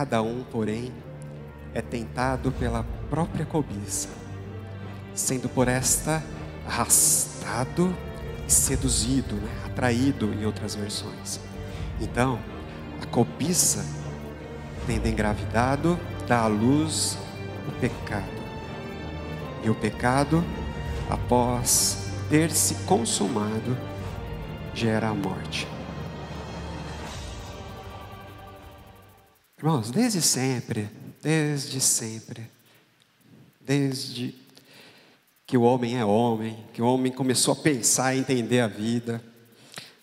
Cada um, porém, é tentado pela própria cobiça, sendo por esta arrastado e seduzido, atraído em outras versões. Então, a cobiça, tendo engravidado, dá à luz o pecado. E o pecado, após ter se consumado, gera a morte. Irmãos, desde que o homem é homem, que o homem começou a pensar e entender a vida,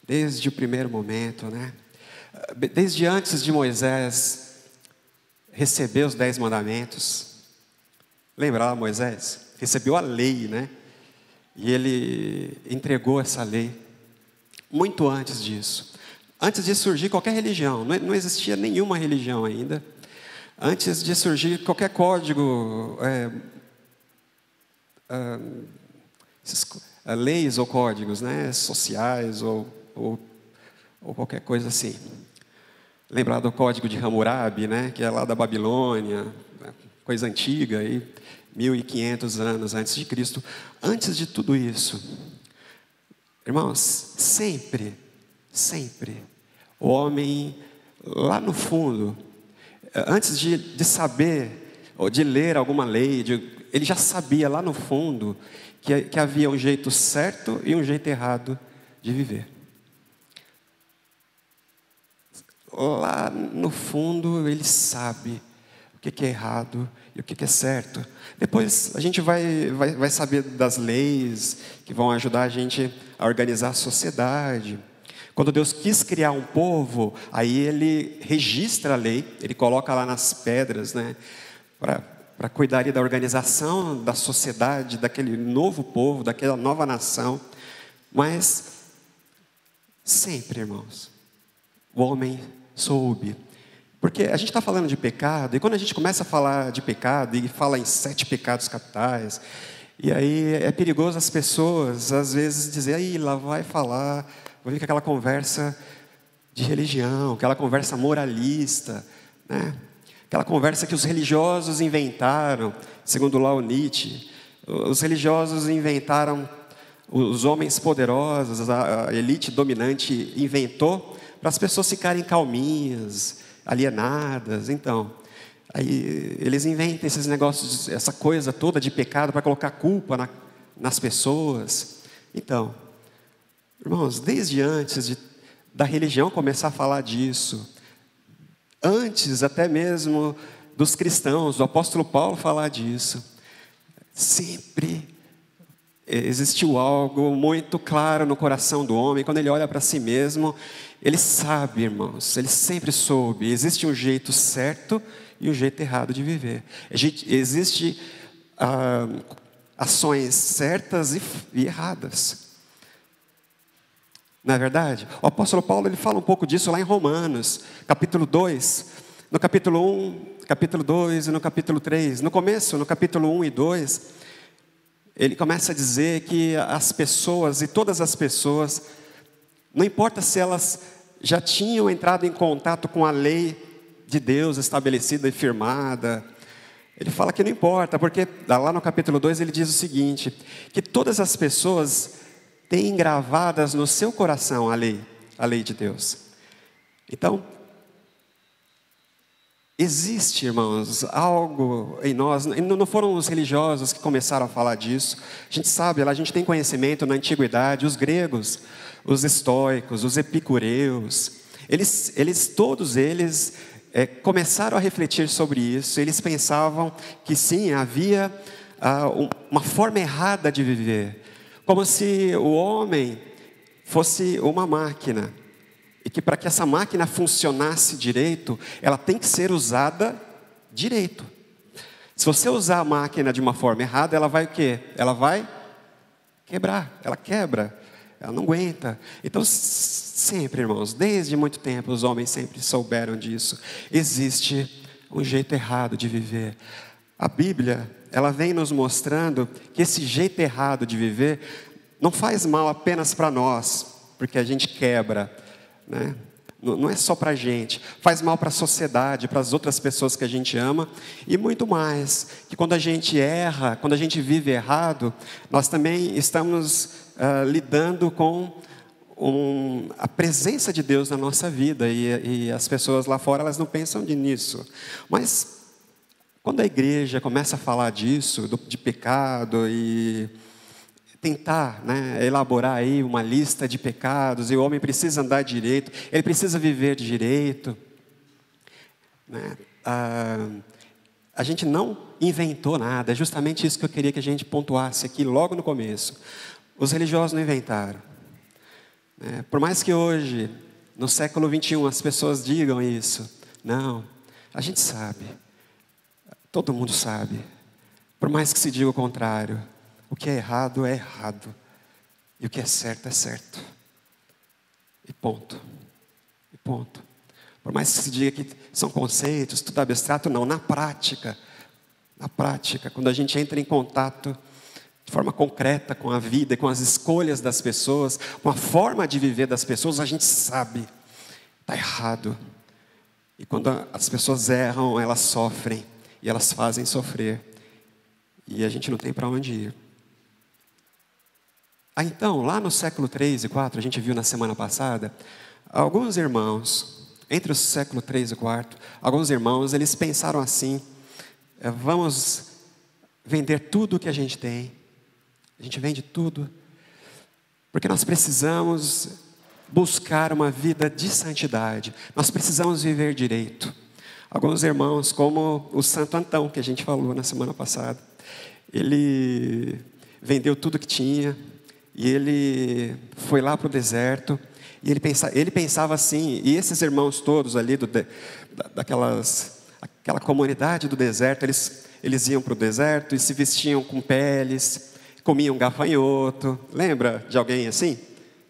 desde o primeiro momento, desde antes de Moisés receber os 10 mandamentos, lembra lá Moisés? Recebeu a lei, e ele entregou essa lei, muito antes disso. Antes de surgir qualquer religião, não existia nenhuma religião ainda. Antes de surgir qualquer código, leis ou códigos, sociais ou qualquer coisa assim. Lembrar do código de Hammurabi, que é lá da Babilônia, coisa antiga, aí, 1500 anos antes de Cristo. Antes de tudo isso, irmãos, sempre, o homem, lá no fundo, antes de saber, ou de ler alguma lei, ele já sabia lá no fundo que havia um jeito certo e um jeito errado de viver. Lá no fundo ele sabe o que é errado e o que é certo. Depois a gente vai saber das leis que vão ajudar a gente a organizar a sociedade. Quando Deus quis criar um povo, aí Ele registra a lei, Ele coloca lá nas pedras, para cuidar da organização da sociedade, daquele novo povo, daquela nova nação. Mas sempre, irmãos, o homem soube. Porque a gente está falando de pecado, e quando a gente começa a falar de pecado, e fala em 7 pecados capitais, e aí é perigoso as pessoas, às vezes, dizer, aí lá vai falar, vai vir com aquela conversa de religião, aquela conversa moralista, aquela conversa que os religiosos inventaram, segundo lá o Nietzsche. Os religiosos inventaram, os homens poderosos, a elite dominante inventou, para as pessoas ficarem calminhas, alienadas. Então, aí eles inventam esses negócios, essa coisa toda de pecado para colocar culpa nas pessoas. Então, irmãos, desde antes da religião começar a falar disso, antes até mesmo dos cristãos, do apóstolo Paulo falar disso, sempre existiu algo muito claro no coração do homem. Quando ele olha para si mesmo, ele sabe, irmãos, ele sempre soube, existe um jeito certo e um jeito errado de viver. Existem ações certas e erradas. Não é verdade? O apóstolo Paulo ele fala um pouco disso lá em Romanos, capítulo 2, no capítulo 1, capítulo 2 e no capítulo 3. No começo, no capítulo 1 e 2, ele começa a dizer que as pessoas, e todas as pessoas, não importa se elas já tinham entrado em contato com a lei de Deus estabelecida e firmada, ele fala que não importa, porque lá no capítulo 2 ele diz o seguinte, que todas as pessoas têm gravadas no seu coração a lei de Deus. Então, existe, irmãos, algo em nós, não foram os religiosos que começaram a falar disso, a gente sabe, a gente tem conhecimento na antiguidade, os gregos, os estoicos, os epicureus, todos eles começaram a refletir sobre isso. Eles pensavam que sim, havia uma forma errada de viver, como se o homem fosse uma máquina, e que para que essa máquina funcionasse direito, ela tem que ser usada direito. Se você usar a máquina de uma forma errada, ela vai o quê? Ela vai quebrar, ela quebra, ela não aguenta. Então, sempre, irmãos, desde muito tempo, os homens sempre souberam disso. Existe um jeito errado de viver. A Bíblia, ela vem nos mostrando que esse jeito errado de viver não faz mal apenas para nós, porque a gente quebra, Não é só para a gente, faz mal para a sociedade, para as outras pessoas que a gente ama, e muito mais, que quando a gente erra, quando a gente vive errado, nós também estamos lidando com a presença de Deus na nossa vida, e as pessoas lá fora, elas não pensam nisso, mas quando a igreja começa a falar disso, de pecado, e tentar, elaborar aí uma lista de pecados, e o homem precisa andar direito, ele precisa viver direito, a gente não inventou nada, é justamente isso que eu queria que a gente pontuasse aqui logo no começo. Os religiosos não inventaram. Por mais que hoje, no século 21, as pessoas digam isso, não, a gente sabe, todo mundo sabe, por mais que se diga o contrário, o que é errado, e o que é certo. E ponto. Por mais que se diga que são conceitos, tudo abstrato, não. Na prática, quando a gente entra em contato de forma concreta com a vida, com as escolhas das pessoas, com a forma de viver das pessoas, a gente sabe, está errado. E quando as pessoas erram, elas sofrem, e elas fazem sofrer. E a gente não tem para onde ir. Então, lá no século 3 e 4, a gente viu na semana passada, alguns irmãos, entre o século 3 e 4, alguns irmãos, eles pensaram assim, vamos vender tudo o que a gente tem, a gente vende tudo, porque nós precisamos buscar uma vida de santidade, nós precisamos viver direito. Alguns irmãos, como o Santo Antão, que a gente falou na semana passada, ele vendeu tudo que tinha, e ele foi lá para o deserto, e ele pensava assim, e esses irmãos todos ali, aquela comunidade do deserto, eles iam para o deserto e se vestiam com peles, comiam gafanhoto. Lembra de alguém assim?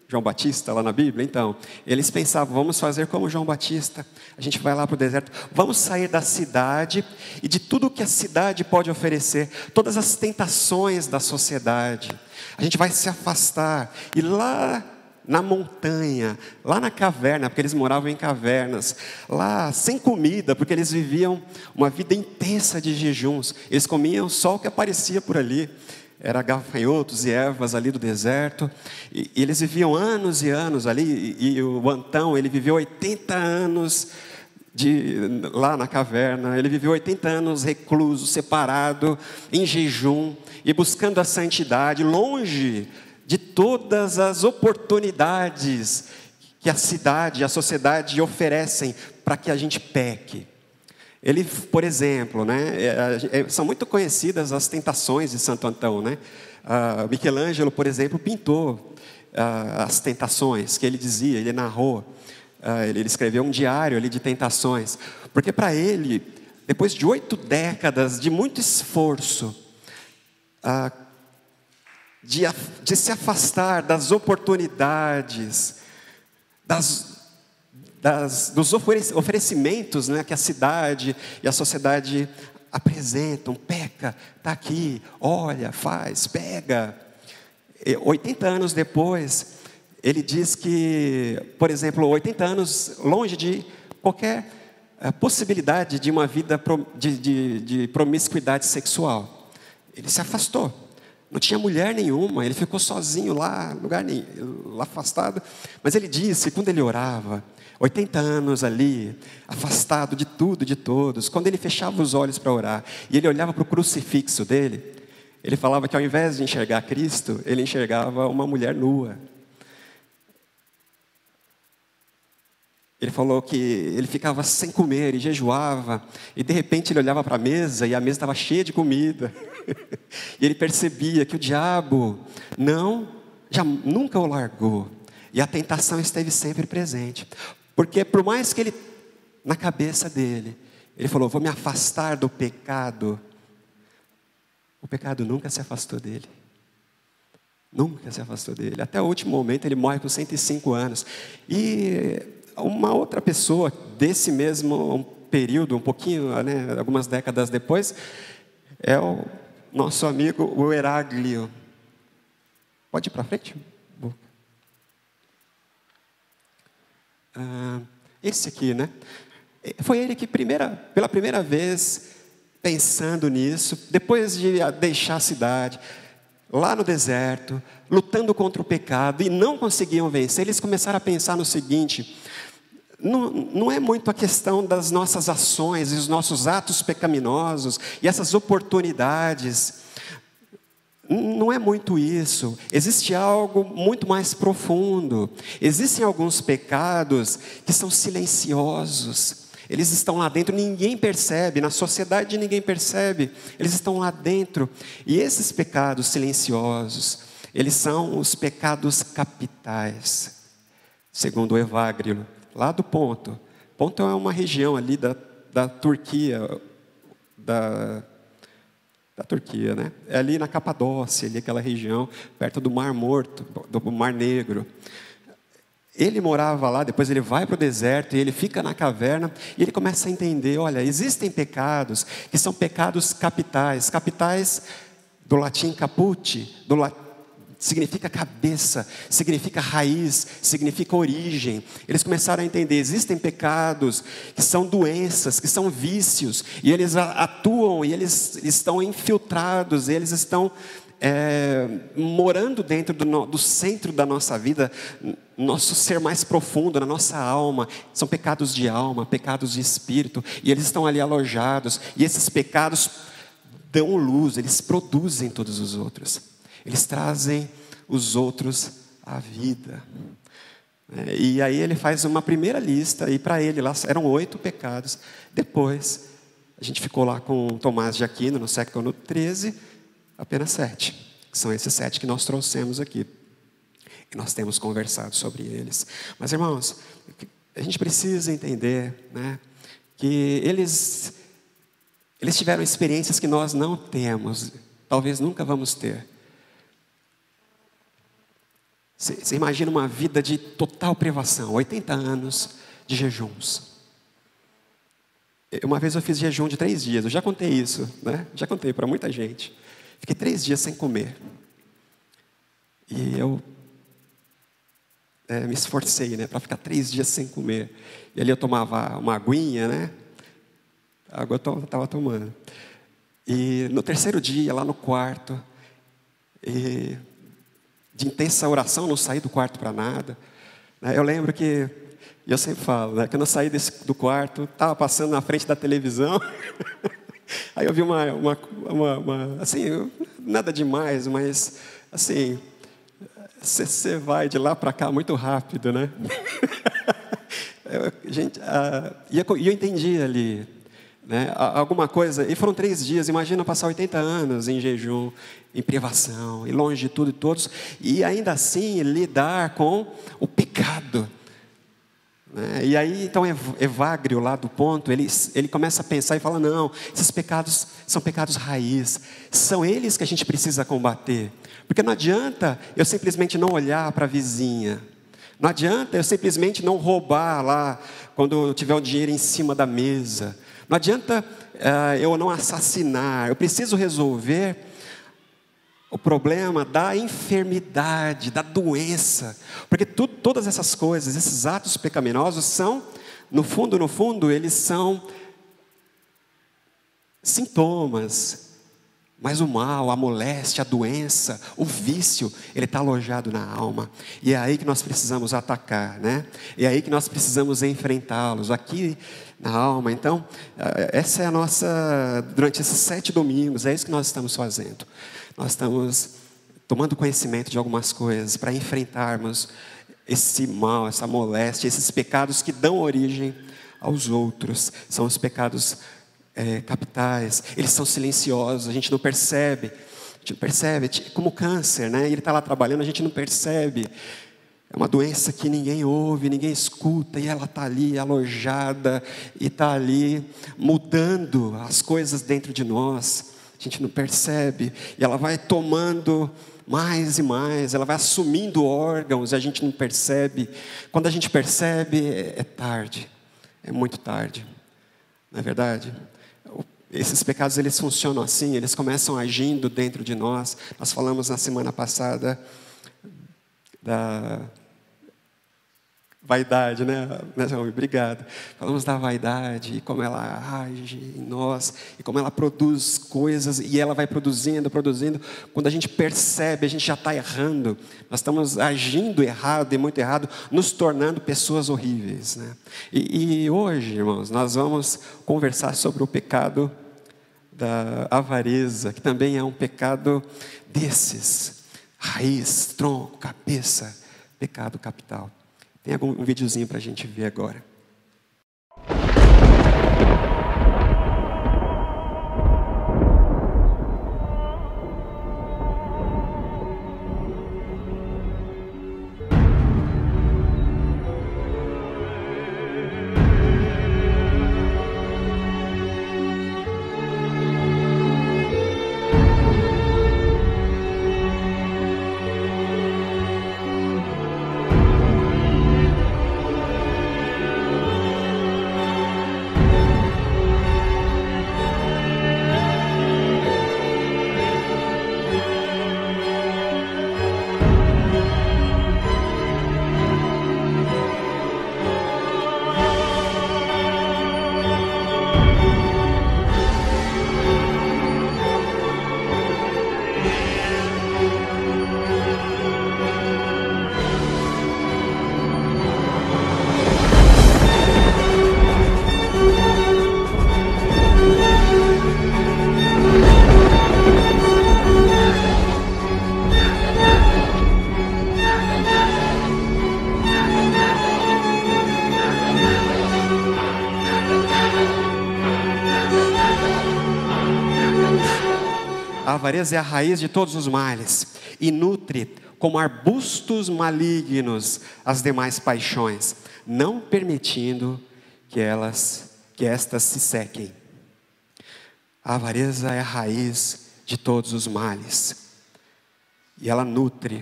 João Batista, lá na Bíblia? Então, eles pensavam, vamos fazer como João Batista, a gente vai lá para o deserto, vamos sair da cidade e de tudo que a cidade pode oferecer, todas as tentações da sociedade, a gente vai se afastar, e lá na montanha, lá na caverna, porque eles moravam em cavernas, lá sem comida, porque eles viviam uma vida intensa de jejuns, eles comiam só o que aparecia por ali, era gafanhotos e ervas ali do deserto, e eles viviam anos e anos ali, e o Antão, ele viveu 80 anos lá na caverna, ele viveu 80 anos recluso, separado, em jejum, e buscando a santidade, longe de todas as oportunidades que a cidade, a sociedade oferecem para que a gente peque. Ele, por exemplo, são muito conhecidas as tentações de Santo Antão, Michelangelo, por exemplo, pintou as tentações que ele dizia, ele narrou, ele escreveu um diário ali de tentações, porque para ele, depois de 8 décadas de muito esforço, de se afastar das oportunidades, dos oferecimentos que a cidade e a sociedade apresentam, peca, está aqui, olha, faz, pega. 80 anos depois, ele diz que, por exemplo, 80 anos longe de qualquer possibilidade de uma vida de promiscuidade sexual. Ele se afastou. Não tinha mulher nenhuma, ele ficou sozinho lá, lá afastado. Mas ele disse, quando ele orava, 80 anos ali, afastado de tudo, de todos, quando ele fechava os olhos para orar, e ele olhava para o crucifixo dele, ele falava que ao invés de enxergar Cristo, ele enxergava uma mulher nua. Ele falou que ele ficava sem comer e jejuava, e de repente ele olhava para a mesa, e a mesa estava cheia de comida. E ele percebia que o diabo nunca o largou, e a tentação esteve sempre presente. Porque por mais que ele, na cabeça dele, ele falou, vou me afastar do pecado, o pecado nunca se afastou dele. Nunca se afastou dele. Até o último momento ele morre com 105 anos. E uma outra pessoa desse mesmo período, um pouquinho, algumas décadas depois, é o nosso amigo o Heráclito. Pode ir para frente? Esse aqui, né? Foi ele que pela primeira vez, pensando nisso, depois de deixar a cidade, lá no deserto, lutando contra o pecado, e não conseguiam vencer, eles começaram a pensar no seguinte: não é muito a questão das nossas ações e os nossos atos pecaminosos e essas oportunidades. Não é muito isso. Existe algo muito mais profundo. Existem alguns pecados que são silenciosos. Eles estão lá dentro, ninguém percebe, na sociedade ninguém percebe. Eles estão lá dentro. E esses pecados silenciosos, eles são os pecados capitais. Segundo o Evagrio, lá do Ponto. Ponto é uma região ali da Turquia, da Turquia, né? É ali na Capadócia, ali aquela região, perto do Mar Morto, do Mar Negro. Ele morava lá, depois ele vai para o deserto, e ele fica na caverna, e ele começa a entender, olha, existem pecados, que são pecados capitais. Capitais, do latim caput, significa cabeça, significa raiz, significa origem. Eles começaram a entender, existem pecados que são doenças, que são vícios, e eles atuam, e eles estão infiltrados, eles estão morando dentro do centro da nossa vida, nosso ser mais profundo, na nossa alma. São pecados de alma, pecados de espírito, e eles estão ali alojados, e esses pecados dão luz, eles produzem todos os outros. Eles trazem os outros à vida. E aí ele faz uma primeira lista, e para ele lá eram 8 pecados. Depois, a gente ficou lá com Tomás de Aquino, no século XIII, apenas 7. Que são esses 7 que nós trouxemos aqui. E nós temos conversado sobre eles. Mas, irmãos, a gente precisa entender, né, que eles tiveram experiências que nós não temos, talvez nunca vamos ter. Você imagina uma vida de total privação, 80 anos de jejuns. Uma vez eu fiz jejum de 3 dias, eu já contei isso, né? Já contei para muita gente. Fiquei 3 dias sem comer. E eu me esforcei, né, para ficar 3 dias sem comer. E ali eu tomava uma aguinha, né? A água eu estava tomando. E no 3º dia, lá no quarto, de intensa oração, não saí do quarto para nada. Eu lembro que, eu sempre falo, né, que quando eu saí do quarto, estava passando na frente da televisão, aí eu vi assim, nada demais, mas assim, você vai de lá para cá muito rápido, né? E eu entendi ali, né, alguma coisa, e foram 3 dias, imagina passar 80 anos em jejum, em privação, e longe de tudo e todos, e ainda assim lidar com o pecado, né? E aí então Evagrio lá do Ponto, ele começa a pensar e fala, não, esses pecados são pecados raiz, são eles que a gente precisa combater, porque não adianta eu simplesmente não olhar para a vizinha, não adianta eu simplesmente não roubar lá, quando eu tiver o dinheiro em cima da mesa, não adianta eu não assassinar, eu preciso resolver o problema da enfermidade, da doença, porque todas essas coisas, esses atos pecaminosos são, no fundo, eles são sintomas, mas o mal, a moléstia, a doença, o vício, ele está alojado na alma. E é aí que nós precisamos atacar, né? É aí que nós precisamos enfrentá-los, aqui na alma. Então, essa é a nossa, durante esses 7 domingos, é isso que nós estamos fazendo. Nós estamos tomando conhecimento de algumas coisas para enfrentarmos esse mal, essa moléstia, esses pecados que dão origem aos outros. São os pecados capitais, eles são silenciosos, a gente não percebe, como câncer, né? Ele está lá trabalhando, a gente não percebe, é uma doença que ninguém ouve, ninguém escuta, e ela está ali alojada, e está ali mudando as coisas dentro de nós, a gente não percebe, e ela vai tomando mais e mais, ela vai assumindo órgãos, e a gente não percebe, quando a gente percebe, é tarde, é muito tarde, não é verdade? Esses pecados, eles funcionam assim, eles começam agindo dentro de nós. Nós falamos na semana passada Vaidade, né? Obrigado. Falamos da vaidade, e como ela age em nós, e como ela produz coisas, e ela vai produzindo. Quando a gente percebe, a gente já está errando. Nós estamos agindo errado, e muito errado, nos tornando pessoas horríveis, né? E hoje, irmãos, nós vamos conversar sobre o pecado da avareza, que também é um pecado desses. Raiz, tronco, cabeça, pecado capital. Tem um videozinho para a gente ver agora. A avareza é a raiz de todos os males e nutre como arbustos malignos as demais paixões, não permitindo que estas se sequem. A avareza é a raiz de todos os males e ela nutre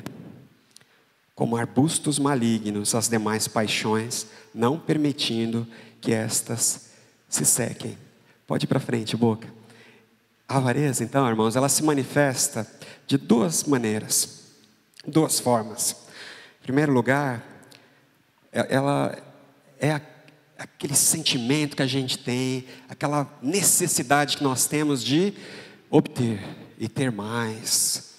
como arbustos malignos as demais paixões, não permitindo que estas se sequem. Pode ir para frente, Boca. A avareza, então, irmãos, ela se manifesta de duas maneiras, duas formas. Em primeiro lugar, ela é aquele sentimento que a gente tem, aquela necessidade que nós temos de obter e ter mais.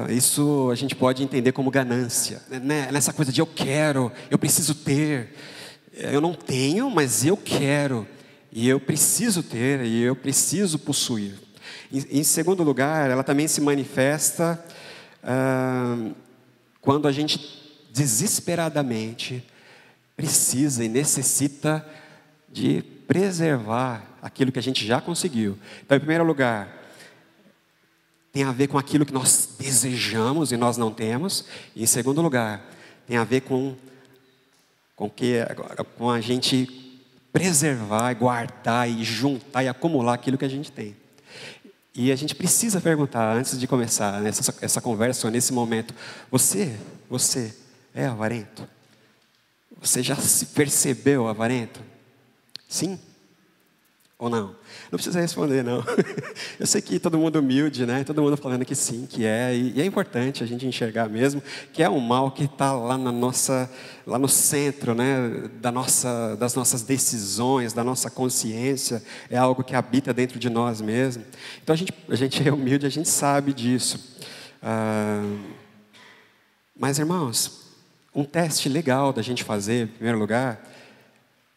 Isso a gente pode entender como ganância, né? Nessa coisa de eu quero, eu preciso ter. Eu não tenho, mas eu quero. E eu preciso ter, e eu preciso possuir. Em segundo lugar, ela também se manifesta quando a gente desesperadamente precisa e necessita de preservar aquilo que a gente já conseguiu. Então, em primeiro lugar, tem a ver com aquilo que nós desejamos e nós não temos. E em segundo lugar, tem a ver com a gente preservar, guardar e juntar e acumular aquilo que a gente tem. E a gente precisa perguntar, antes de começar essa conversa, nesse momento, você é avarento? Você já se percebeu avarento? Sim? Ou não? Não precisa responder, não. Eu sei que todo mundo é humilde, né? Todo mundo falando que sim, que é. E é importante a gente enxergar mesmo que é um mal que está lá no centro, né? Das nossas decisões, da nossa consciência. É algo que habita dentro de nós mesmos. Então a gente é humilde, a gente sabe disso. Mas, irmãos, um teste legal da gente fazer, em primeiro lugar.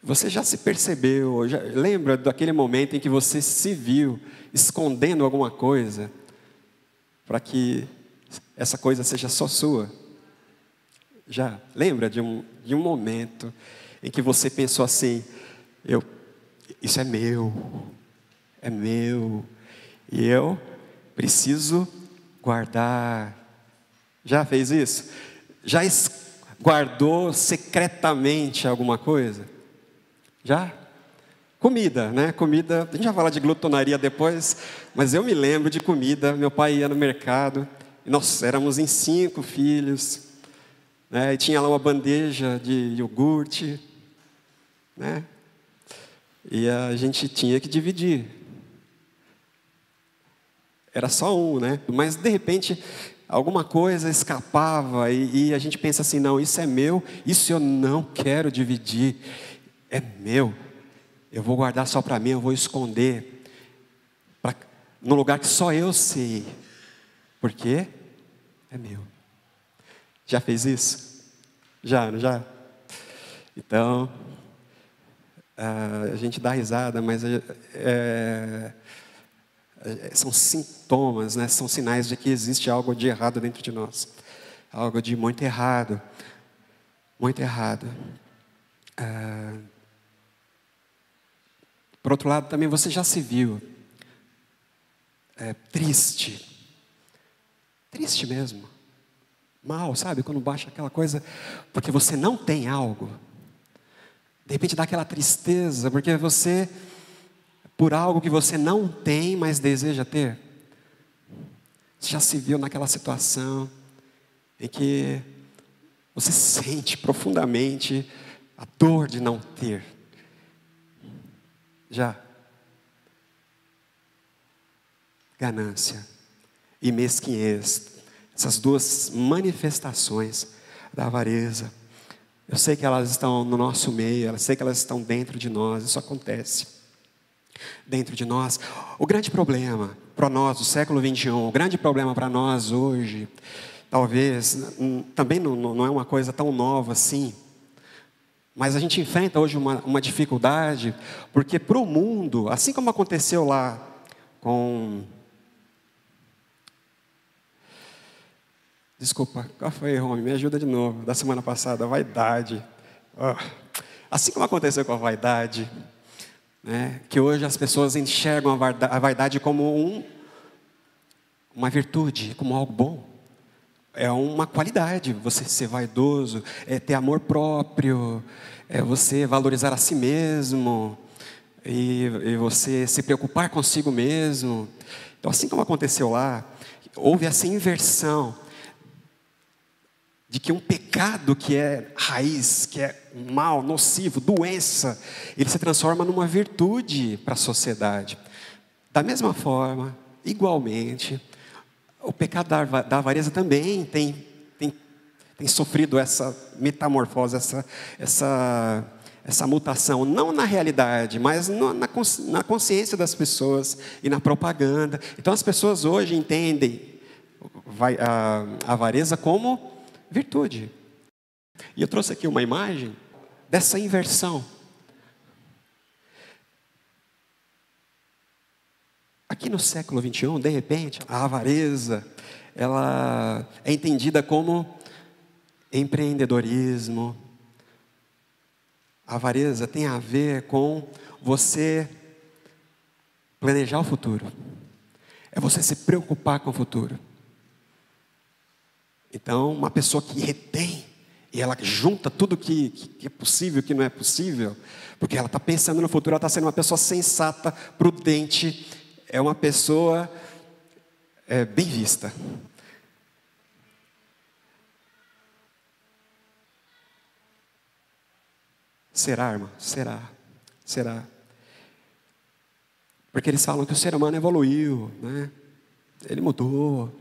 Você já se percebeu, lembra daquele momento em que você se viu escondendo alguma coisa para que essa coisa seja só sua? Já lembra de um momento em que você pensou assim, isso é meu, e eu preciso guardar. Já fez isso? Já guardou secretamente alguma coisa? Já? Comida, né? Comida, a gente vai falar de glutonaria depois, mas eu me lembro de comida. Meu pai ia no mercado, e nós éramos em 5 filhos, né? E tinha lá uma bandeja de iogurte, né? E a gente tinha que dividir. Era só um, né? Mas de repente alguma coisa escapava e a gente pensa assim, não, isso é meu, isso eu não quero dividir, é meu, eu vou guardar só para mim, eu vou esconder, num lugar que só eu sei, porque é meu. Já fez isso? Já, não já? Então, a gente dá risada, mas são sintomas, né? São sinais de que existe algo de errado dentro de nós. Algo de muito errado. Muito errado. Por outro lado, também você já se viu triste. Triste mesmo. Mal, sabe? Quando baixa aquela coisa, porque você não tem algo. De repente dá aquela tristeza, porque você, por algo que você não tem, mas deseja ter. Você já se viu naquela situação em que você sente profundamente a dor de não ter. Já. Ganância e mesquinhez. Essas duas manifestações da avareza. Eu sei que elas estão no nosso meio, eu sei que elas estão dentro de nós, isso acontece. Dentro de nós. O grande problema para nós do século 21, o grande problema para nós hoje, talvez, também não é uma coisa tão nova assim, mas a gente enfrenta hoje uma dificuldade, porque para o mundo, assim como aconteceu lá com... Desculpa, qual foi, Rome? Me ajuda de novo, da semana passada, a vaidade. Assim como aconteceu com a vaidade, né, que hoje as pessoas enxergam a vaidade como uma virtude, como algo bom. É uma qualidade, você ser vaidoso, é ter amor próprio, é você valorizar a si mesmo, e você se preocupar consigo mesmo. Então, assim como aconteceu lá, houve essa inversão de que um pecado que é raiz, que é mal, nocivo, doença, ele se transforma numa virtude para a sociedade. Da mesma forma, igualmente, o pecado da avareza também tem sofrido essa metamorfose, essa mutação, não na realidade, mas na consciência das pessoas e na propaganda. Então as pessoas hoje entendem a avareza como virtude. E eu trouxe aqui uma imagem dessa inversão. Aqui no século 21, de repente, a avareza, ela é entendida como empreendedorismo. A avareza tem a ver com você planejar o futuro. É você se preocupar com o futuro. Então, uma pessoa que retém, e ela junta tudo que é possível e que não é possível, porque ela está pensando no futuro, ela está sendo uma pessoa sensata, prudente, é uma pessoa bem vista. Será, irmão? Será. Porque eles falam que o ser humano evoluiu, né? Ele mudou.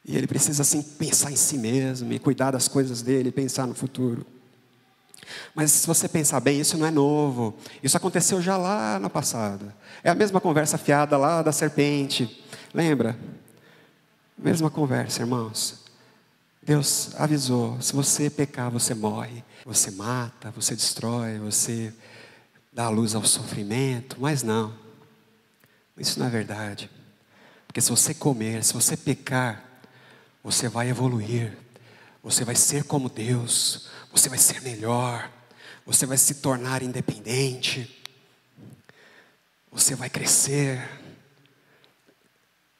E ele precisa, assim, pensar em si mesmo e cuidar das coisas dele, pensar no futuro. Mas se você pensar bem, isso não é novo. Isso aconteceu já lá no passado. É a mesma conversa fiada lá da serpente. Lembra? Mesma conversa, irmãos. Deus avisou, se você pecar, você morre. Você mata, você destrói, você dá luz ao sofrimento. Mas não. Isso não é verdade. Porque se você comer, se você pecar, você vai evoluir, você vai ser como Deus, você vai ser melhor, você vai se tornar independente, você vai crescer.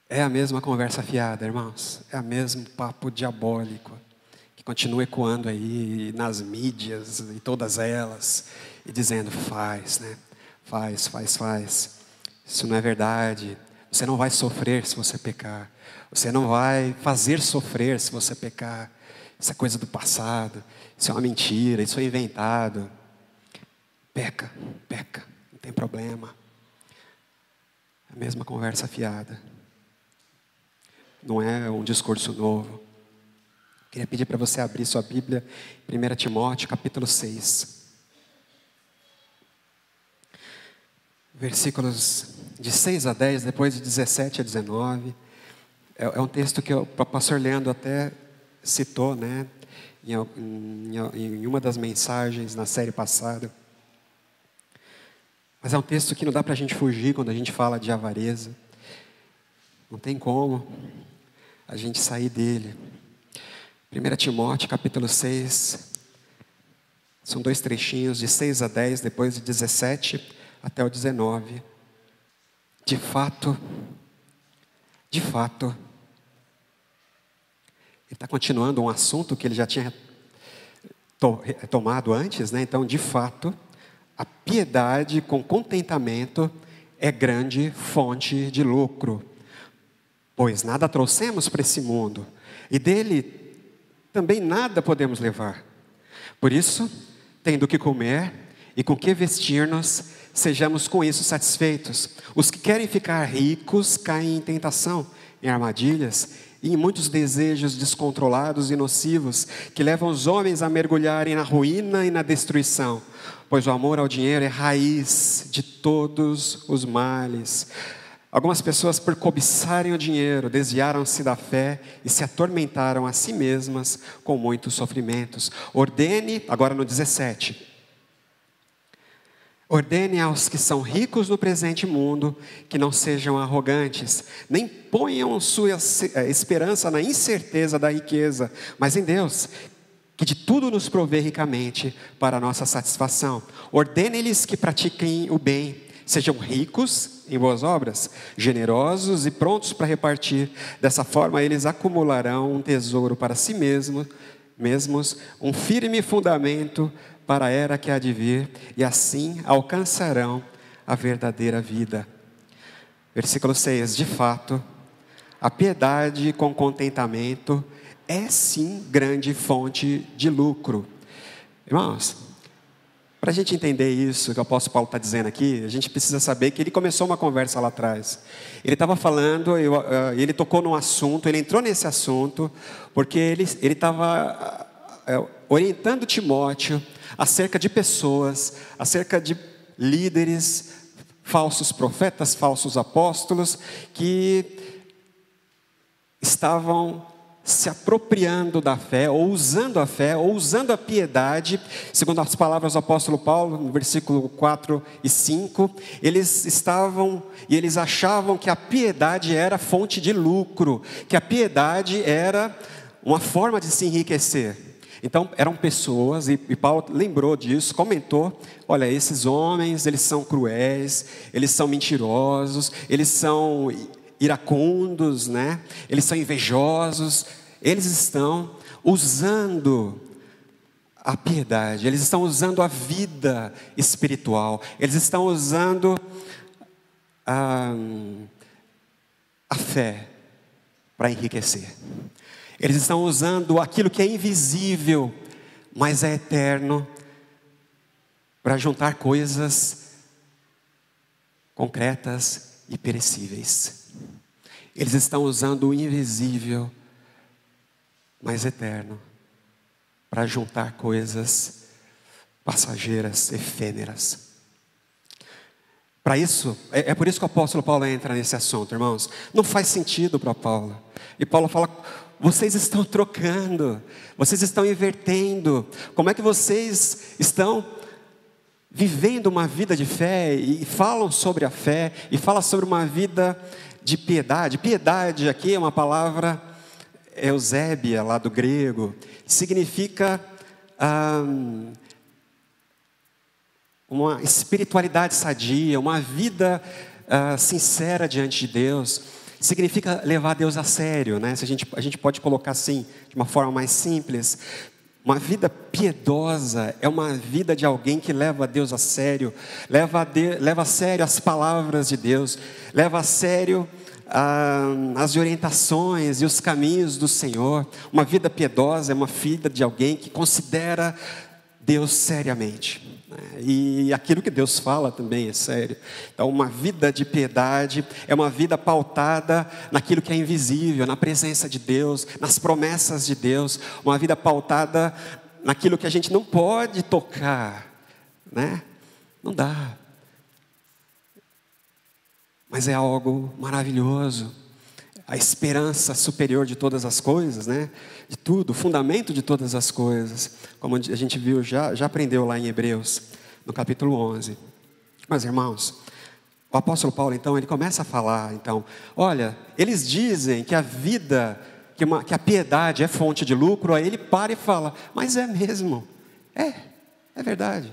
É a mesma conversa fiada, irmãos, é o mesmo papo diabólico, que continua ecoando aí nas mídias e todas elas, e dizendo faz, né? Faz. Isso não é verdade. Você não vai sofrer se você pecar. Você não vai fazer sofrer se você pecar. Isso é coisa do passado. Isso é uma mentira. Isso é inventado. Peca. Não tem problema. É a mesma conversa fiada. não é um discurso novo. Queria pedir para você abrir sua Bíblia, 1 Timóteo, capítulo 6. Versículos de 6 a 10, depois de 17 a 19. É um texto que o pastor Leandro até citou, né, em uma das mensagens na série passada. Mas é um texto que não dá para a gente fugir quando a gente fala de avareza. Não tem como a gente sair dele. 1 Timóteo, capítulo 6, são 2 trechinhos, de 6 a 10, depois de 17 até o 19. De fato, ele está continuando um assunto que ele já tinha tomado antes, né? Então, de fato, a piedade com contentamento é grande fonte de lucro, pois nada trouxemos para esse mundo, e dele também nada podemos levar. Por isso, tendo o que comer e com que vestir-nos, sejamos com isso satisfeitos. Os que querem ficar ricos caem em tentação, em armadilhas e em muitos desejos descontrolados e nocivos, que levam os homens a mergulharem na ruína e na destruição, pois o amor ao dinheiro é raiz de todos os males. Algumas pessoas, por cobiçarem o dinheiro, desviaram-se da fé e se atormentaram a si mesmas com muitos sofrimentos. Ordene, agora no 17, ordene aos que são ricos no presente mundo que não sejam arrogantes, nem ponham sua esperança na incerteza da riqueza, mas em Deus, que de tudo nos provê ricamente para a nossa satisfação. Ordene-lhes que pratiquem o bem, sejam ricos em boas obras, generosos e prontos para repartir. Dessa forma eles acumularão um tesouro para si mesmos, um firme fundamento para a era que há de vir, e assim alcançarão a verdadeira vida. Versículo 6, de fato, a piedade com contentamento é sim grande fonte de lucro. Irmãos, para a gente entender isso que o apóstolo Paulo está dizendo aqui, a gente precisa saber que ele começou uma conversa lá atrás. Ele estava falando, ele tocou num assunto, ele entrou nesse assunto, porque ele estava orientando Timóteo acerca de pessoas, acerca de líderes, falsos profetas, falsos apóstolos, que estavam se apropriando da fé, ou usando a fé, ou usando a piedade, segundo as palavras do apóstolo Paulo, no versículo 4 e 5, eles achavam que a piedade era fonte de lucro, que a piedade era uma forma de se enriquecer. Então, eram pessoas, e Paulo lembrou disso, comentou, olha, esses homens, eles são cruéis, eles são mentirosos, eles são iracundos, né? Eles são invejosos, eles estão usando a piedade, eles estão usando a vida espiritual, eles estão usando a fé para enriquecer. Eles estão usando aquilo que é invisível, mas é eterno, para juntar coisas concretas e perecíveis. Eles estão usando o invisível, mas eterno, para juntar coisas passageiras, efêmeras. Para isso, é por isso que o apóstolo Paulo entra nesse assunto, irmãos. Não faz sentido para Paulo. E Paulo fala, vocês estão trocando, vocês estão invertendo. Como é que vocês estão vivendo uma vida de fé e falam sobre a fé e falam sobre uma vida de piedade? Piedade aqui é uma palavra eusébia, lá do grego, significa uma espiritualidade sadia, uma vida sincera diante de Deus. Significa levar Deus a sério, né? A gente pode colocar assim, de uma forma mais simples. Uma vida piedosa é uma vida de alguém que leva Deus a sério, leva a sério as palavras de Deus, leva a sério as orientações e os caminhos do Senhor. Uma vida piedosa é uma vida de alguém que considera Deus seriamente, né? E aquilo que Deus fala também é sério. Então, uma vida de piedade é uma vida pautada naquilo que é invisível, na presença de Deus, nas promessas de Deus. Uma vida pautada naquilo que a gente não pode tocar, né? Não dá. Mas é algo maravilhoso. A esperança superior de todas as coisas, né? De tudo, o fundamento de todas as coisas. Como a gente viu, já aprendeu lá em Hebreus, no capítulo 11. Mas, irmãos, o apóstolo Paulo, então, ele começa a falar, então, olha, eles dizem que a vida, que a piedade é fonte de lucro, aí ele para e fala, mas é mesmo, é verdade.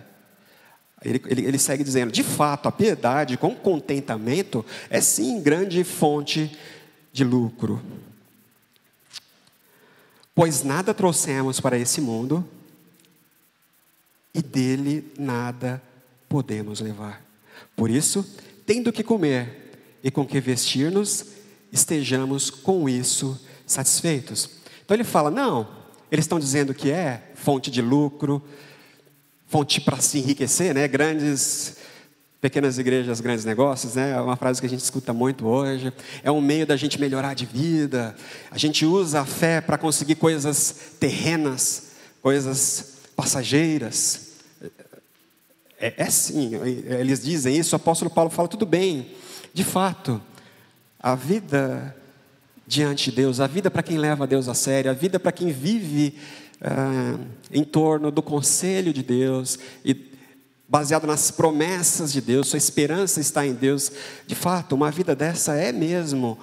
Ele segue dizendo, de fato, a piedade com contentamento é sim grande fonte de lucro. Pois nada trouxemos para esse mundo e dele nada podemos levar. Por isso, tendo que comer e com que vestir-nos, estejamos com isso satisfeitos. Então ele fala, não, eles estão dizendo que é fonte de lucro, fonte para se enriquecer, né? Pequenas igrejas, grandes negócios, né? É uma frase que a gente escuta muito hoje. É um meio da gente melhorar de vida. A gente usa a fé para conseguir coisas terrenas, coisas passageiras. Sim, eles dizem isso, o apóstolo Paulo fala, tudo bem. De fato, a vida diante de Deus, a vida para quem leva a Deus a sério, a vida para quem vive em torno do conselho de Deus e baseado nas promessas de Deus, sua esperança está em Deus. De fato, uma vida dessa é mesmo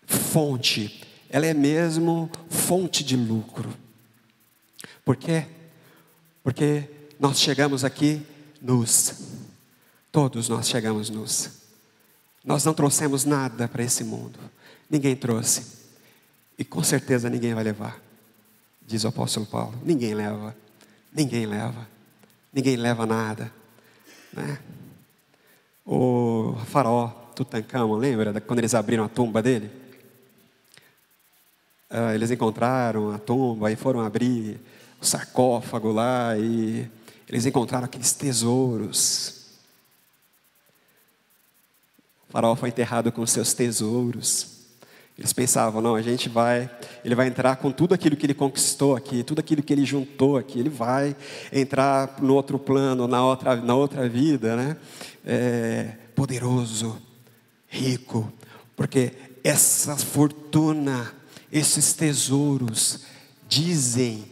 fonte, ela é mesmo fonte de lucro. Por quê? Porque nós chegamos aqui nus, todos nós chegamos nus. Nós não trouxemos nada para esse mundo, ninguém trouxe, e com certeza ninguém vai levar, diz o apóstolo Paulo, ninguém leva. Ninguém leva nada, né? O faraó Tutancâmon, lembra quando eles abriram a tumba dele? Eles encontraram a tumba e foram abrir o sarcófago lá e eles encontraram aqueles tesouros. O faraó foi enterrado com os seus tesouros. Eles pensavam, não, ele vai entrar com tudo aquilo que ele conquistou aqui, tudo aquilo que ele juntou aqui, ele vai entrar no outro plano, na outra vida, né? Poderoso, rico, porque essa fortuna, esses tesouros, dizem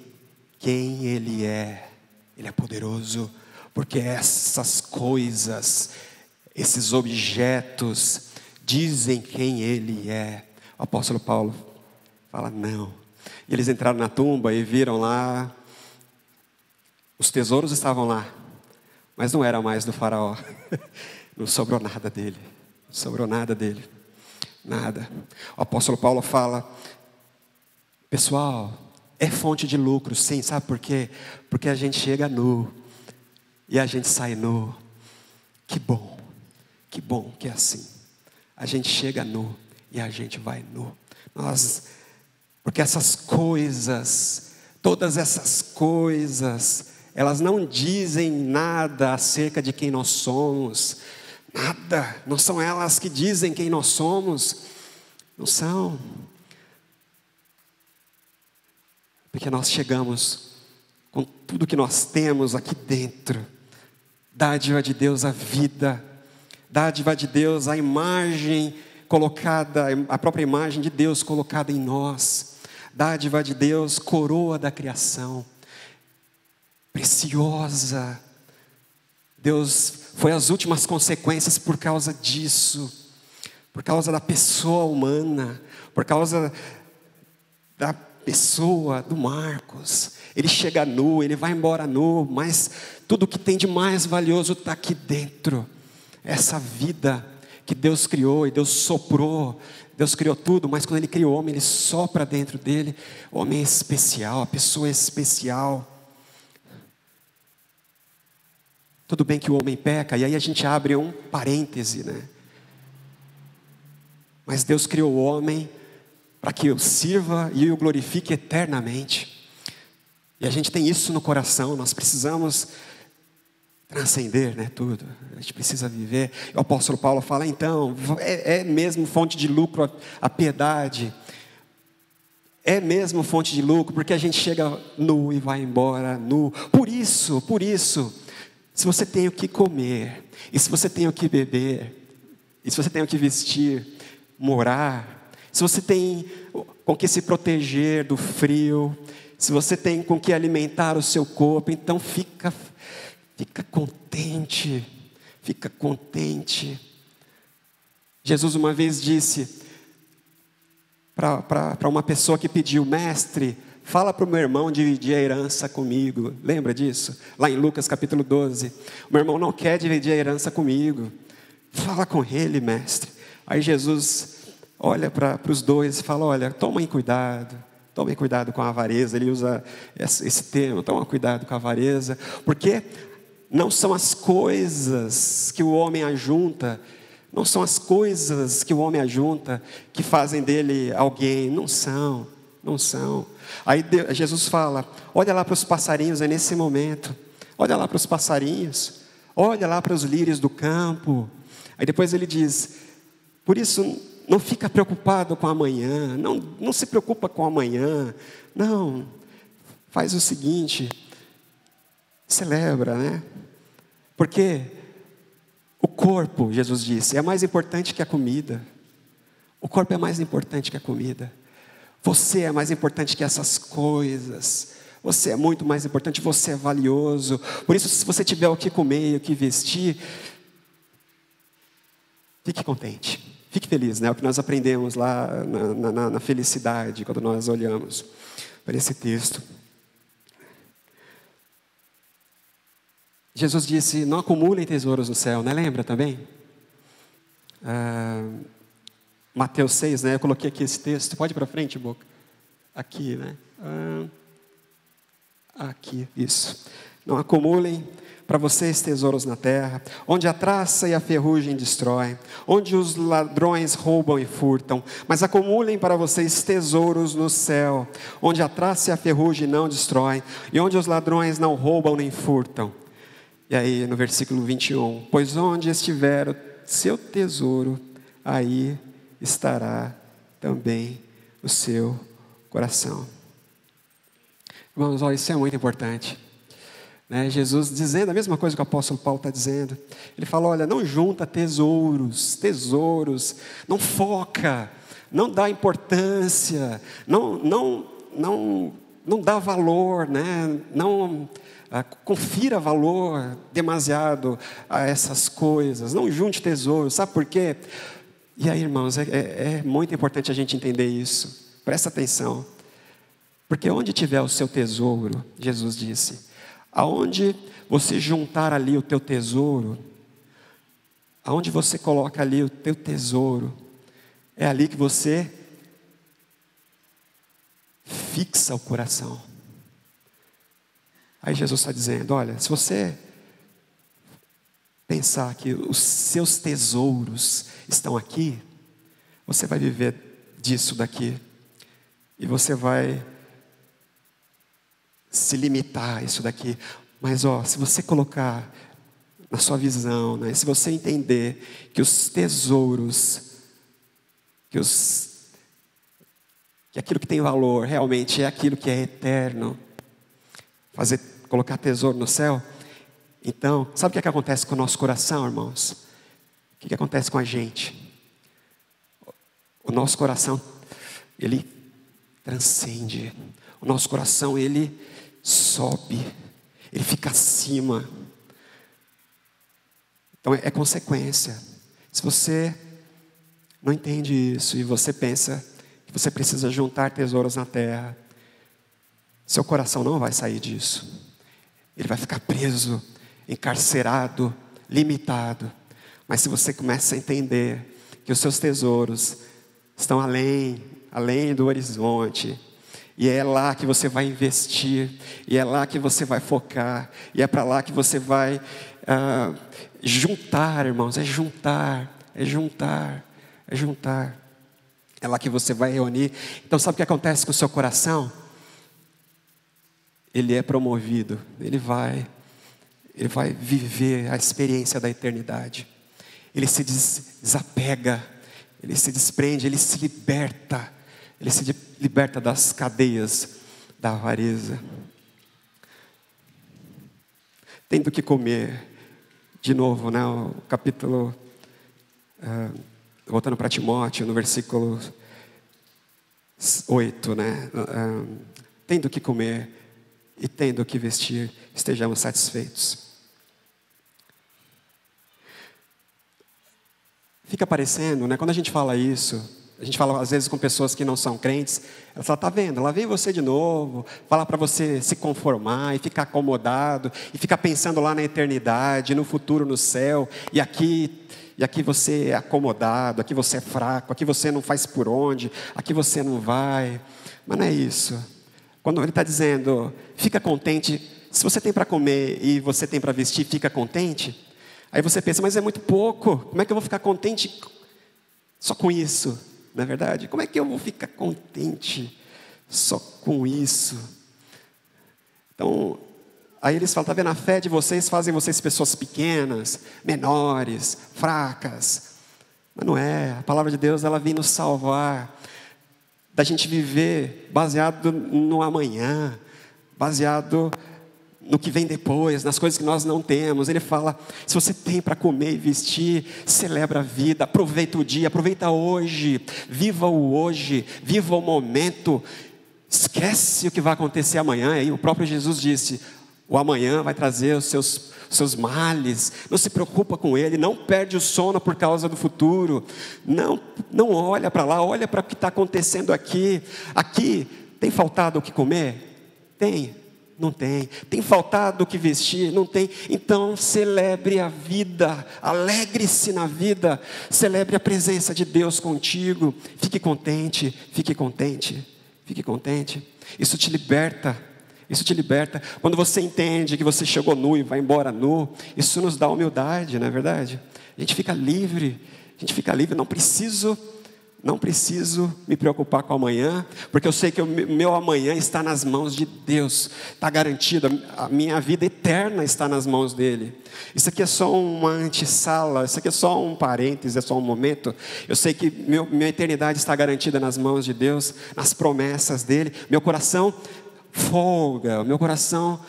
quem ele é poderoso, porque essas coisas, esses objetos, dizem quem ele é. O apóstolo Paulo fala, não. E eles entraram na tumba e viram lá, os tesouros estavam lá, mas não era mais do faraó. Não sobrou nada dele. Nada. O apóstolo Paulo fala, pessoal, é fonte de lucro, sim, sabe por quê? Porque a gente chega nu e a gente sai nu. Que bom que é assim. A gente chega nu e a gente vai nu. Porque essas coisas, todas essas coisas, elas não dizem nada acerca de quem nós somos. Nada. Não são elas que dizem quem nós somos. Não são. Porque nós chegamos com tudo que nós temos aqui dentro. Dádiva de Deus a vida. Dádiva de Deus a imagem colocada, a própria imagem de Deus colocada em nós. Dádiva de Deus, coroa da criação. Preciosa. Deus foi as últimas consequências por causa disso. Por causa da pessoa humana. Por causa da pessoa do Marcos. Ele chega nu, ele vai embora nu, mas tudo que tem de mais valioso está aqui dentro. Essa vida que Deus criou e Deus soprou. Deus criou tudo, mas quando Ele criou o homem, Ele sopra dentro dele. O homem é especial, a pessoa é especial. Tudo bem que o homem peca, e aí a gente abre um parêntese, né? Mas Deus criou o homem para que o sirva e o glorifique eternamente. E a gente tem isso no coração, nós precisamos transcender, né, tudo. A gente precisa viver. O apóstolo Paulo fala, então, é mesmo fonte de lucro a piedade. É mesmo fonte de lucro, porque a gente chega nu e vai embora nu. Por isso, se você tem o que comer, e se você tem o que beber, e se você tem o que vestir, morar, se você tem com que se proteger do frio, se você tem com que alimentar o seu corpo, então fica contente, fica contente. Jesus uma vez disse para uma pessoa que pediu, mestre, fala para o meu irmão dividir a herança comigo. Lembra disso? Lá em Lucas capítulo 12. O meu irmão não quer dividir a herança comigo. Fala com ele, mestre. Aí Jesus olha para os dois e fala, olha, tomem cuidado com a avareza. Ele usa esse termo, toma cuidado com a avareza, porque não são as coisas que o homem ajunta, que fazem dele alguém. Não são. Aí Jesus fala, olha lá para os passarinhos, é nesse momento. Olha lá para os passarinhos. Olha lá para os lírios do campo. Aí depois ele diz, por isso não fica preocupado com amanhã. Não se preocupa com amanhã. Não, faz o seguinte, celebra, né? Porque o corpo, Jesus disse, é mais importante que a comida. O corpo é mais importante que a comida. Você é mais importante que essas coisas. Você é muito mais importante, você é valioso. Por isso, se você tiver o que comer e o que vestir, fique contente, fique feliz, né? É o que nós aprendemos lá na felicidade, quando nós olhamos para esse texto. Jesus disse, não acumulem tesouros no céu, né? Lembra também? Mateus 6, né? Eu coloquei aqui esse texto, pode ir para frente, Boca? Aqui, né? Aqui, isso. Não acumulem para vocês tesouros na terra, onde a traça e a ferrugem destroem, onde os ladrões roubam e furtam, mas acumulem para vocês tesouros no céu, onde a traça e a ferrugem não destroem, e onde os ladrões não roubam nem furtam. E aí no versículo 21, pois onde estiver o seu tesouro, aí estará também o seu coração. Irmãos, isso é muito importante. Jesus dizendo a mesma coisa que o apóstolo Paulo está dizendo. Ele fala, olha, não junta tesouros, não foca, não dá importância, não dá valor, né? Não confira valor demasiado a essas coisas, não junte tesouros, sabe por quê? E aí, irmãos, é muito importante a gente entender isso, presta atenção, porque onde tiver o seu tesouro, Jesus disse, aonde você juntar ali o teu tesouro, aonde você coloca ali o teu tesouro, é ali que você fixa o coração. Aí Jesus está dizendo, olha, se você pensar que os seus tesouros estão aqui, você vai viver disso daqui, e você vai se limitar a isso daqui. Mas se você colocar na sua visão, né, se você entender que os tesouros, que aquilo que tem valor realmente é aquilo que é eterno, colocar tesouro no céu, então, sabe o que acontece com o nosso coração, irmãos? O que acontece com a gente? O nosso coração, ele transcende. O nosso coração, ele sobe. Ele fica acima. Então, é consequência. Se você não entende isso e você pensa que você precisa juntar tesouros na terra, seu coração não vai sair disso. Ele vai ficar preso, encarcerado, limitado. Mas se você começa a entender que os seus tesouros estão além do horizonte, e é lá que você vai investir, e é lá que você vai focar, e é para lá que você vai juntar, irmãos, é juntar. É lá que você vai reunir. Então sabe o que acontece com o seu coração? ele é promovido, ele vai viver a experiência da eternidade. Ele se desapega, ele se desprende, ele se liberta das cadeias da avareza. Tendo que comer, de novo, né, o capítulo, voltando para Timóteo, no versículo 8, né, tendo que comer e tendo que vestir, estejamos satisfeitos. Fica parecendo, né, quando a gente fala isso, a gente fala às vezes com pessoas que não são crentes, elas falam, tá vendo, lá vem você de novo, falar para você se conformar e ficar acomodado, e ficar pensando lá na eternidade, no futuro, no céu, e aqui você é acomodado, aqui você é fraco, aqui você não faz por onde, aqui você não vai. Mas não é isso. Quando ele está dizendo, fica contente, se você tem para comer e você tem para vestir, fica contente. Aí você pensa, mas é muito pouco, como é que eu vou ficar contente só com isso? Não é verdade? Como é que eu vou ficar contente só com isso? Então, aí eles falam, tá vendo, a fé de vocês fazem vocês pessoas pequenas, menores, fracas. Mas não é, a palavra de Deus, ela vem nos salvar, da gente viver baseado no amanhã, baseado no que vem depois, nas coisas que nós não temos. Ele fala, se você tem para comer e vestir, celebra a vida, aproveita o dia, aproveita hoje, viva o hoje, viva o momento, esquece o que vai acontecer amanhã. E o próprio Jesus disse, o amanhã vai trazer os seus males, não se preocupa com ele, não perde o sono por causa do futuro, não olha para lá, olha para o que está acontecendo aqui. Aqui tem faltado o que comer? Tem. Não tem. Tem faltado o que vestir? Não tem. Então celebre a vida, alegre-se na vida, celebre a presença de Deus contigo. Fique contente, fique contente, fique contente. Isso te liberta, isso te liberta. Quando você entende que você chegou nu e vai embora nu, isso nos dá humildade, não é verdade? A gente fica livre, não preciso me preocupar com o amanhã, porque eu sei que o meu amanhã está nas mãos de Deus, está garantido, a minha vida eterna está nas mãos dEle. Isso aqui é só uma antessala, isso aqui é só um parênteses, é só um momento. Eu sei que minha eternidade está garantida nas mãos de Deus, nas promessas dEle. Meu coração folga, meu coração,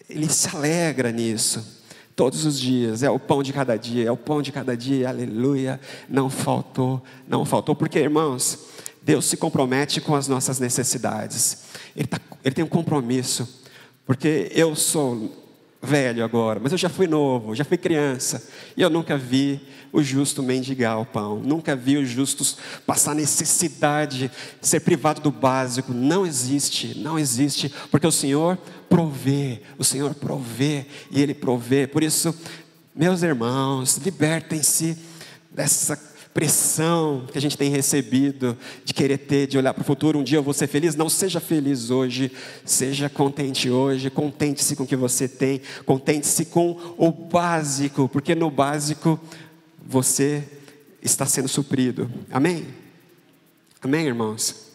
ele se alegra nisso. Todos os dias, é o pão de cada dia, aleluia, não faltou, porque irmãos, Deus se compromete com as nossas necessidades, Ele tem um compromisso, porque eu sou velho agora, mas eu já fui novo, já fui criança, e eu nunca vi o justo mendigar o pão, nunca vi os justos passar necessidade, ser privado do básico. Não existe, porque o Senhor provê, e Ele provê. Por isso, meus irmãos, libertem-se dessa pressão que a gente tem recebido, de querer ter, de olhar para o futuro, um dia eu vou ser feliz. Não seja feliz hoje, seja contente hoje, contente-se com o que você tem, contente-se com o básico, porque no básico você está sendo suprido. Amém? Amém, irmãos?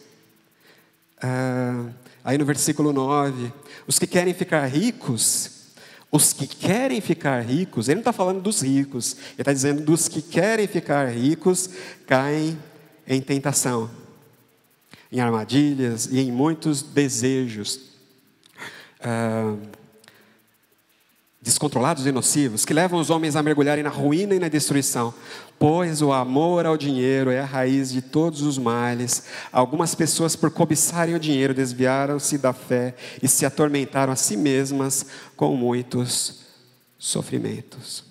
Aí no versículo 9, os que querem ficar ricos, ele não está falando dos ricos, ele está dizendo dos que querem ficar ricos, caem em tentação, em armadilhas e em muitos desejos descontrolados e nocivos, que levam os homens a mergulharem na ruína e na destruição, pois o amor ao dinheiro é a raiz de todos os males. Algumas pessoas, por cobiçarem o dinheiro, desviaram-se da fé e se atormentaram a si mesmas com muitos sofrimentos.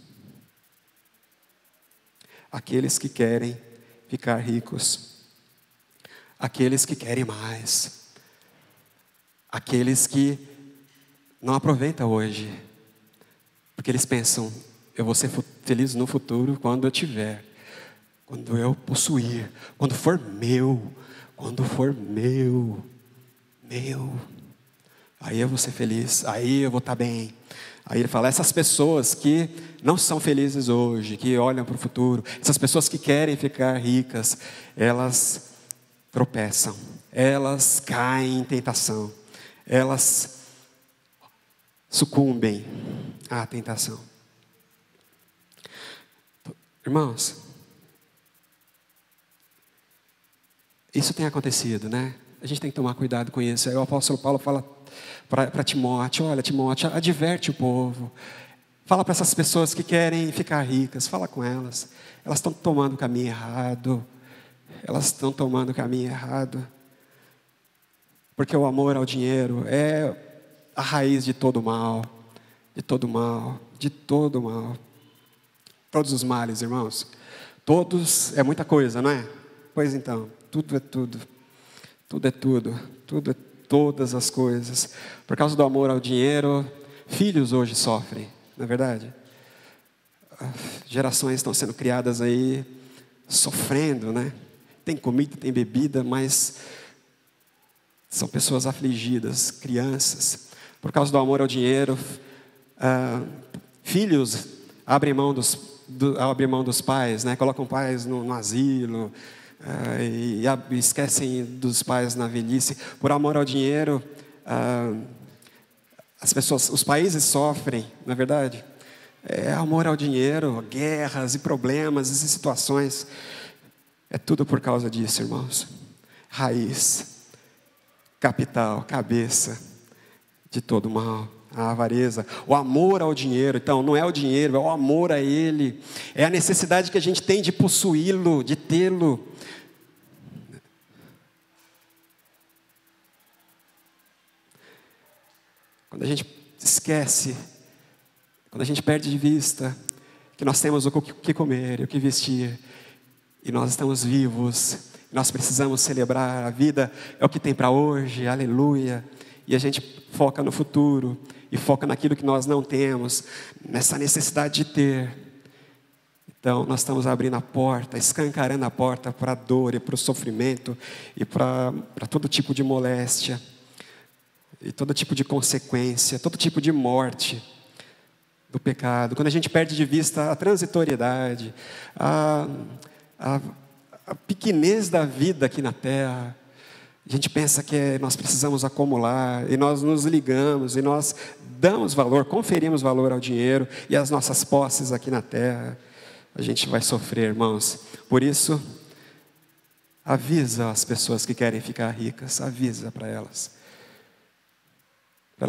Aqueles que querem ficar ricos, aqueles que querem mais, aqueles que não aproveitam hoje, porque eles pensam, eu vou ser feliz no futuro quando eu tiver, quando eu possuir, quando for meu, aí eu vou ser feliz, aí eu vou estar bem. Aí ele fala, essas pessoas que não são felizes hoje, que olham para o futuro, essas pessoas que querem ficar ricas, elas tropeçam, elas caem em tentação, elas sucumbem à tentação. Irmãos, isso tem acontecido, né? A gente tem que tomar cuidado com isso. Aí o apóstolo Paulo fala para Timóteo: olha, Timóteo, adverte o povo. Fala para essas pessoas que querem ficar ricas, fala com elas. Elas estão tomando o caminho errado. Elas estão tomando o caminho errado. Porque o amor ao dinheiro é a raiz de todo mal. De todo mal. De todo mal. Todos os males, irmãos. Todos é muita coisa, não é? Pois então, tudo é tudo. Tudo é tudo. Tudo é todas as coisas. Por causa do amor ao dinheiro, filhos hoje sofrem, não é verdade? Gerações estão sendo criadas aí, sofrendo, né? Tem comida, tem bebida, mas são pessoas afligidas, crianças. Por causa do amor ao dinheiro, filhos abrem mão dos pais, né? Colocam pais no asilo, e esquecem dos pais na velhice. Por amor ao dinheiro, os países sofrem, não é verdade? É amor ao dinheiro, guerras e problemas e situações. É tudo por causa disso, irmãos. Raiz, capital, cabeça de todo mal. A avareza, o amor ao dinheiro. Então, não é o dinheiro, é o amor a ele. É a necessidade que a gente tem de possuí-lo, de tê-lo. Quando a gente esquece, quando a gente perde de vista que nós temos o que comer e o que vestir, e nós estamos vivos, nós precisamos celebrar a vida, é o que tem para hoje, aleluia, e a gente foca no futuro, e foca naquilo que nós não temos, nessa necessidade de ter. Então, nós estamos abrindo a porta, escancarando a porta para a dor e para o sofrimento, e para todo tipo de moléstia, e todo tipo de consequência, todo tipo de morte do pecado. Quando a gente perde de vista a transitoriedade, a pequenez da vida aqui na terra, a gente pensa que nós precisamos acumular, e nós nos ligamos, e nós damos valor, conferimos valor ao dinheiro e às nossas posses aqui na terra. A gente vai sofrer, irmãos. Por isso, avisa as pessoas que querem ficar ricas, avisa para elas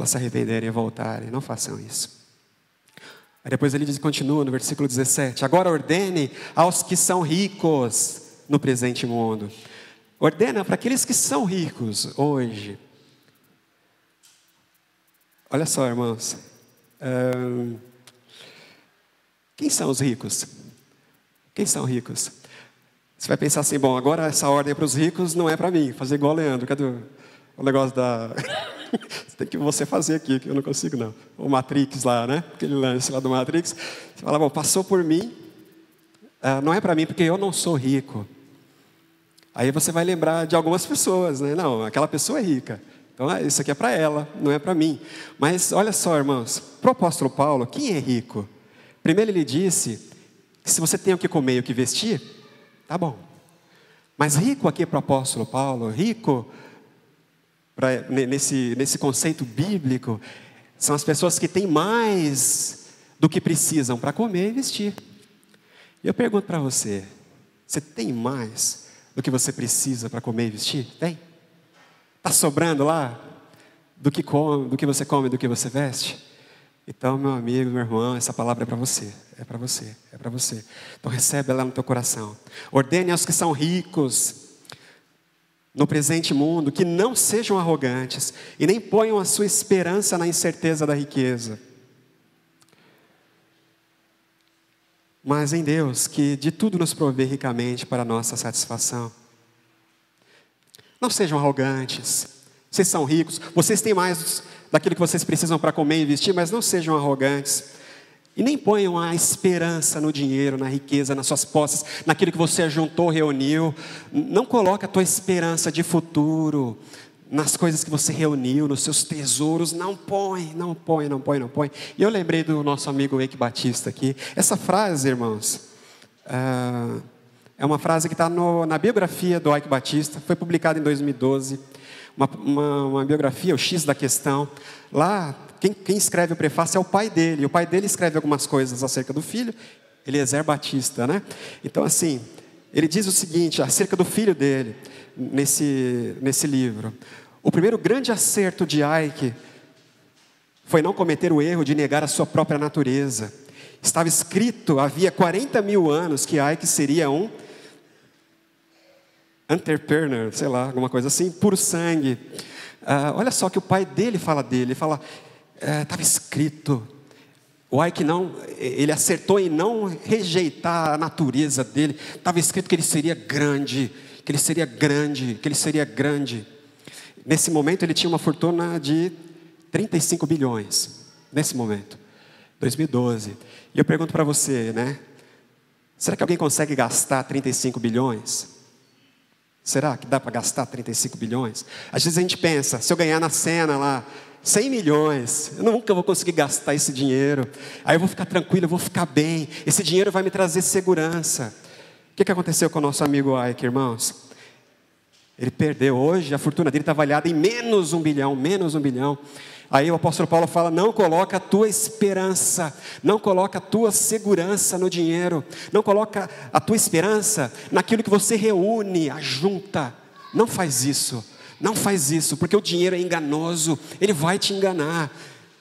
se arrependerem e voltarem. Não façam isso. Aí depois ele continua no versículo 17: agora ordene aos que são ricos no presente mundo. Ordena para aqueles que são ricos hoje. Olha só, irmãos. Quem são os ricos? Quem são ricos? Você vai pensar assim: bom, agora essa ordem para os ricos não é para mim. Fazer igual o Leandro. Cadê o negócio da... Tem que você fazer aqui, que eu não consigo não. O Matrix lá, né? Aquele lance lá do Matrix. Você fala: bom, passou por mim. Não é para mim porque eu não sou rico. Aí você vai lembrar de algumas pessoas, né? Não, aquela pessoa é rica. Então, isso aqui é para ela, não é para mim. Mas olha só, irmãos, para o apóstolo Paulo, quem é rico? Primeiro ele disse que se você tem o que comer e o que vestir, tá bom. Mas rico aqui para o apóstolo Paulo, rico nesse conceito bíblico, são as pessoas que têm mais do que precisam para comer e vestir. E eu pergunto para você: você tem mais do que você precisa para comer e vestir? Tem? Está sobrando lá do que você come, do que você veste? Então, meu amigo, meu irmão, essa palavra é para você. É para você, é para você. Então recebe ela no teu coração. Ordene aos que são ricos no presente mundo que não sejam arrogantes e nem ponham a sua esperança na incerteza da riqueza, mas em Deus, que de tudo nos provê ricamente para a nossa satisfação. Não sejam arrogantes. Vocês são ricos, vocês têm mais daquilo que vocês precisam para comer e vestir, mas não sejam arrogantes. E nem ponham a esperança no dinheiro, na riqueza, nas suas posses, naquilo que você juntou, reuniu. Não coloque a tua esperança de futuro nas coisas que você reuniu, nos seus tesouros. Não põe. E eu lembrei do nosso amigo Eike Batista aqui. Essa frase, irmãos, é uma frase que está na biografia do Eike Batista. Foi publicada em 2012. uma biografia, o X da questão. Lá, quem escreve o prefácio é o pai dele. O pai dele escreve algumas coisas acerca do filho, Eliezer Batista, né? Então, assim, ele diz o seguinte, acerca do filho dele, nesse livro. O primeiro grande acerto de Ike foi não cometer o erro de negar a sua própria natureza. Estava escrito, havia 40 mil anos, que Ike seria um entrepreneur, sei lá, alguma coisa assim, puro sangue. Olha só que o pai dele fala dele, ele fala, estava escrito. O Ike ele acertou em não rejeitar a natureza dele. Estava escrito que ele seria grande, que ele seria grande, que ele seria grande. Nesse momento ele tinha uma fortuna de 35 bilhões, nesse momento, 2012. E eu pergunto para você, né? Será que alguém consegue gastar 35 bilhões? Será que dá para gastar 35 bilhões? Às vezes a gente pensa, se eu ganhar na cena lá, 100 milhões, eu nunca vou conseguir gastar esse dinheiro. Aí eu vou ficar tranquilo, eu vou ficar bem. Esse dinheiro vai me trazer segurança. O que aconteceu com o nosso amigo Ike, irmãos? Ele perdeu. Hoje a fortuna dele está avaliada em menos 1 bilhão, menos 1 bilhão. Aí o apóstolo Paulo fala, não coloca a tua esperança, não coloca a tua segurança no dinheiro, não coloca a tua esperança naquilo que você reúne, ajunta. Não faz isso, não faz isso, porque o dinheiro é enganoso, ele vai te enganar.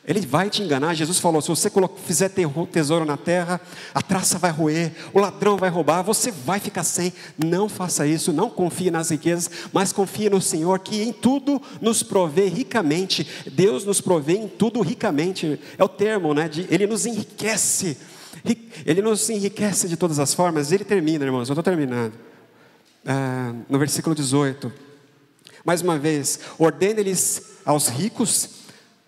Ele vai te enganar. Jesus falou, se você fizer tesouro na terra, a traça vai roer, o ladrão vai roubar, você vai ficar sem. Não faça isso, não confie nas riquezas, mas confie no Senhor, que em tudo nos provê ricamente. Deus nos provê em tudo ricamente, é o termo, né? Ele nos enriquece, Ele nos enriquece de todas as formas. Ele termina, irmãos, eu estou terminando, no versículo 18, mais uma vez, ordene-lhes aos ricos,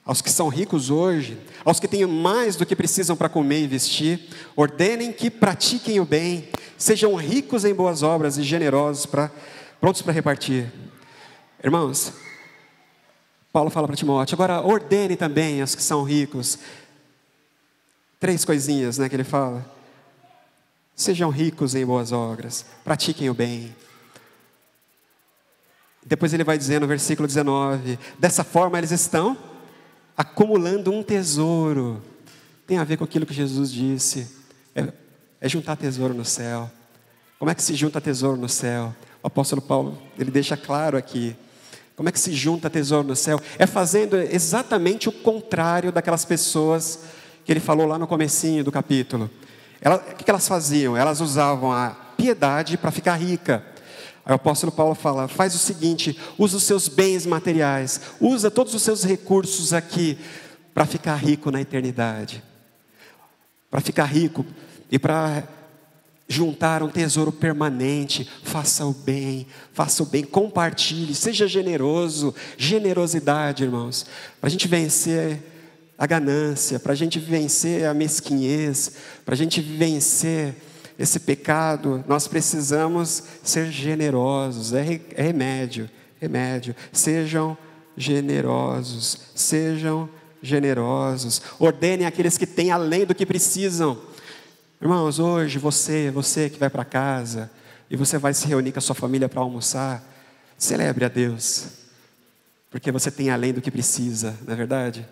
aos que são ricos hoje, aos que têm mais do que precisam para comer e vestir, ordenem que pratiquem o bem, sejam ricos em boas obras e generosos, prontos para repartir. Irmãos, Paulo fala para Timóteo, agora ordene também aos que são ricos. 3 coisinhas, né, que ele fala. Sejam ricos em boas obras, pratiquem o bem. Depois ele vai dizer no versículo 19, dessa forma eles estão acumulando um tesouro. Tem a ver com aquilo que Jesus disse, é juntar tesouro no céu. Como é que se junta tesouro no céu? O apóstolo Paulo, ele deixa claro aqui, como é que se junta tesouro no céu? É fazendo exatamente o contrário daquelas pessoas que ele falou lá no comecinho do capítulo. O que elas faziam? Elas usavam a piedade para ficar rica. Aí o apóstolo Paulo fala, faz o seguinte, usa os seus bens materiais, usa todos os seus recursos aqui, para ficar rico na eternidade. Para ficar rico e para juntar um tesouro permanente. Faça o bem, compartilhe, seja generoso. Generosidade, irmãos, para a gente vencer a ganância, para a gente vencer a mesquinhez, para a gente vencer esse pecado, nós precisamos ser generosos, é remédio. Sejam generosos, ordenem aqueles que têm além do que precisam. Irmãos, hoje você que vai para casa, e você vai se reunir com a sua família para almoçar, celebre a Deus, porque você tem além do que precisa, não é verdade?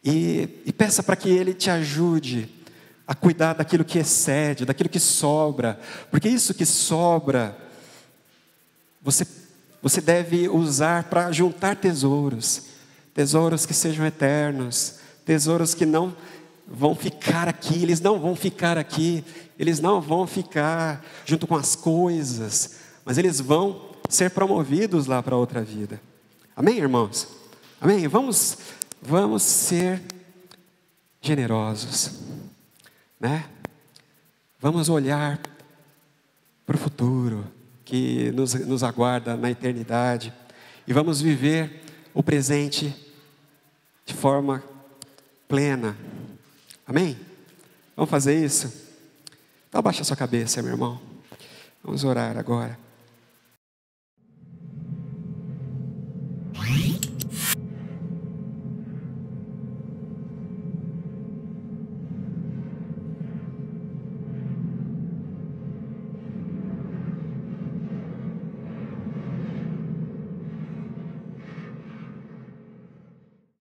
E peça para que Ele te ajude a cuidar daquilo que excede, daquilo que sobra, porque isso que sobra, você deve usar para juntar tesouros que sejam eternos, tesouros que não vão ficar aqui, eles não vão ficar junto com as coisas, mas eles vão ser promovidos lá para outra vida. Amém, irmãos? Amém? Vamos ser generosos, né? Vamos olhar para o futuro que nos aguarda na eternidade e vamos viver o presente de forma plena. Amém? Vamos fazer isso? Então abaixa a sua cabeça, meu irmão. Vamos orar agora.